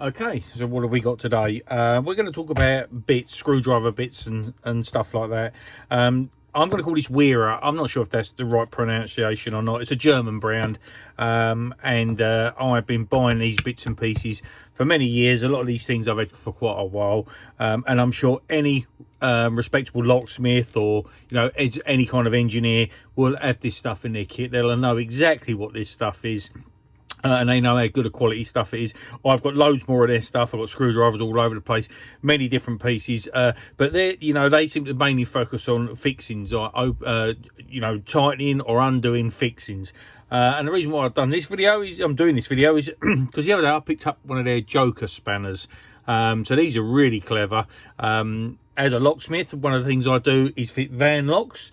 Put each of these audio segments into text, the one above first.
Okay, so what have we got today? We're going to talk about bits, screwdriver bits and stuff like that. I'm going to call this Wera. I'm not sure if that's the right pronunciation or not. It's a German brand, and I've been buying these bits and pieces for many years. A lot of these things I've had for quite a while, and I'm sure any respectable locksmith or any kind of engineer will have this stuff in their kit. They'll know exactly what this stuff is. And they know how good a quality stuff it is. I've got loads more of their stuff. I've got screwdrivers all over the place, many different pieces. But they seem to mainly focus on fixings, or tightening or undoing fixings. And the reason why I'm doing this video is because the other day I picked up one of their Joker spanners. So these are really clever. As a locksmith, one of the things I do is fit van locks,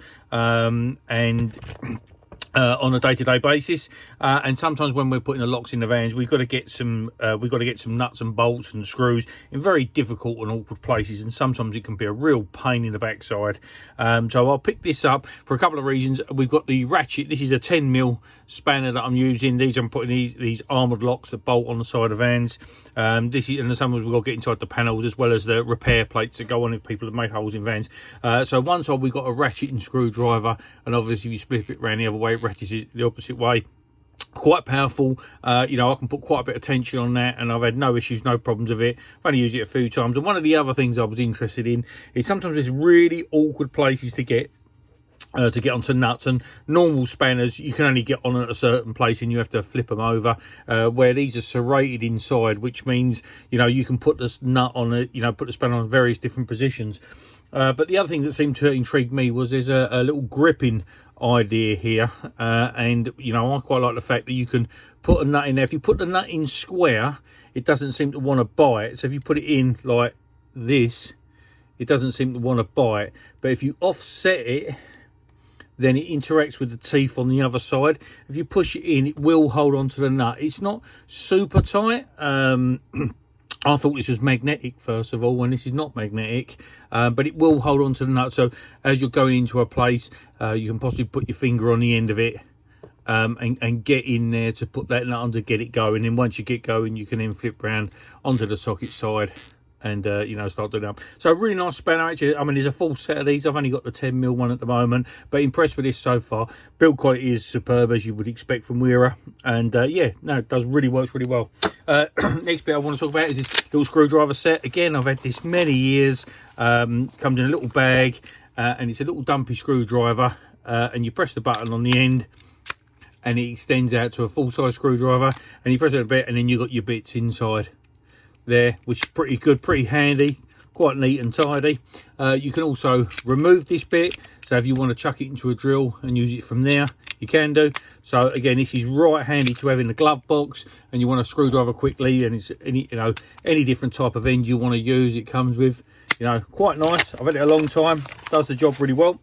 on a day-to-day basis, and sometimes when we're putting the locks in the vans, we've got to get some nuts and bolts and screws in very difficult and awkward places, and sometimes it can be a real pain in the backside. So I'll pick this up for a couple of reasons. We've got the ratchet. This is a 10mm spanner that I'm using. I'm putting these armored locks that bolt on the side of vans. And sometimes we've got to get inside the panels, as well as the repair plates that go on if people have made holes in vans. So one side we've got a ratchet and screwdriver, and obviously if you split it around the other way, it ratchets it the opposite way. Quite powerful. I can put quite a bit of tension on that, and I've had no issues, no problems with it. I've only used it a few times. And one of the other things I was interested in is sometimes there's really awkward places to get onto nuts, and normal spanners you can only get on at a certain place and you have to flip them over, where these are serrated inside, which means you can put this nut on it, put the spanner on various different positions. But the other thing that seemed to intrigue me was there's a little gripping idea here, and I quite like the fact that you can put a nut in there. If you put the nut in square, it doesn't seem to want to bite. So if you put it in like this, it doesn't seem to want to bite. But if you offset it, then it interacts with the teeth on the other side. If you push it in, it will hold on to the nut. It's not super tight. I thought this was magnetic first of all, and this is not magnetic, but it will hold on to the nut. So as you're going into a place, you can possibly put your finger on the end of it, and get in there to put that nut on to get it going. And once you get going, you can then flip round onto the socket side and start doing that. So a really nice spanner, actually. I mean, there's a full set of these. I've only got the 10mm one at the moment, but impressed with this so far. Build quality is superb, as you would expect from Wera, and it works really well. Next bit I want to talk about is this little screwdriver set. Again, I've had this many years. Comes in a little bag, and it's a little dumpy screwdriver, and you press the button on the end and it extends out to a full-size screwdriver, and you press it a bit and then you've got your bits inside there, which is pretty good, pretty handy, quite neat and tidy. You can also remove this bit, so if you want to chuck it into a drill and use it from there, you can do. So again, this is right handy to have in the glove box, and you want a screwdriver quickly, and it's any different type of end you want to use, it comes with. Quite nice. I've had it a long time, does the job really well.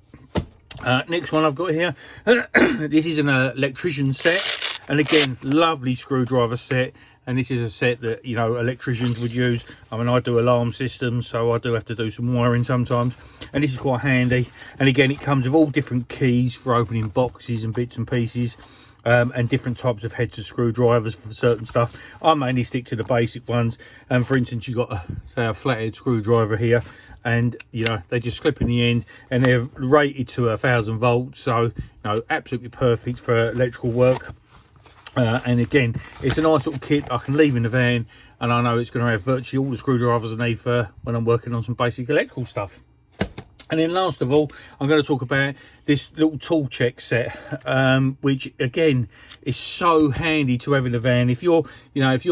Next one I've got here, this is an electrician set, and again, lovely screwdriver set. And this is a set that electricians would use. I mean, I do alarm systems, so I do have to do some wiring sometimes, and this is quite handy. And again, it comes with all different keys for opening boxes and bits and pieces, and different types of heads of screwdrivers for certain stuff. I mainly stick to the basic ones. And for instance, you've got a flathead screwdriver here, and they just clip in the end, and they're rated to 1000 volts, so absolutely perfect for electrical work. And again, it's a nice little kit I can leave in the van, and I know it's going to have virtually all the screwdrivers I need for when I'm working on some basic electrical stuff. And then last of all, I'm going to talk about this little tool check set, which again is so handy to have in the van. If you're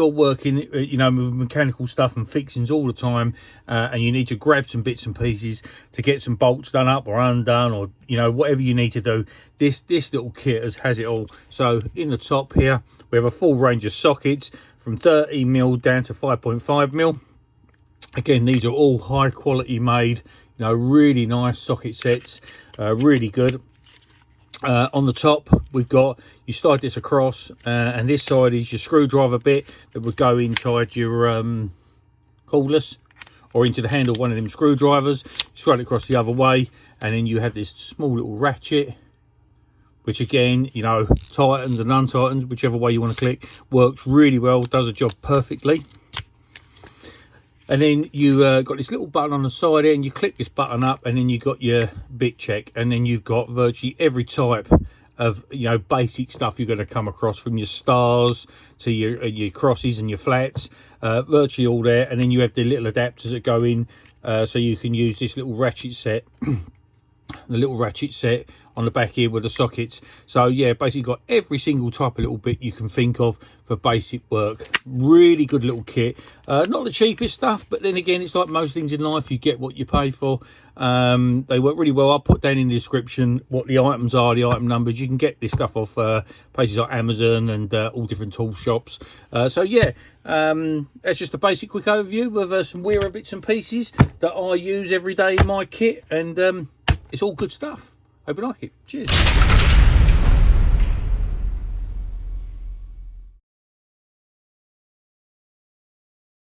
working, with mechanical stuff and fixings all the time, and you need to grab some bits and pieces to get some bolts done up or undone, or whatever you need to do, this little kit has it all. So in the top here, we have a full range of sockets from 30mm down to 5.5mm. Again, these are all high quality made. Really nice socket sets, really good. On the top, we've got, you slide this across, and this side is your screwdriver bit that would go inside your cordless or into the handle of one of them screwdrivers. You slide it across the other way, and then you have this small little ratchet, which again, tightens and untightens, whichever way you want to click. Works really well, does the job perfectly. And then you got this little button on the side here, and you click this button up, and then you got your bit check, and then you've got virtually every type of, you know, basic stuff you're going to come across, from your stars to your crosses and your flats, virtually all there. And then you have the little adapters that go in, so you can use this little ratchet set the little ratchet set on the back here with the sockets. So yeah, basically got every single type of little bit you can think of for basic work. Really good little kit. Not the cheapest stuff, but then again, it's like most things in life, you get what you pay for. They work really well. I'll put down in the description what the items are, the item numbers. You can get this stuff off places like Amazon and all different tool shops. So yeah, that's just a basic quick overview of some Wera bits and pieces that I use every day in my kit, and it's all good stuff. Hope you like it. Cheers.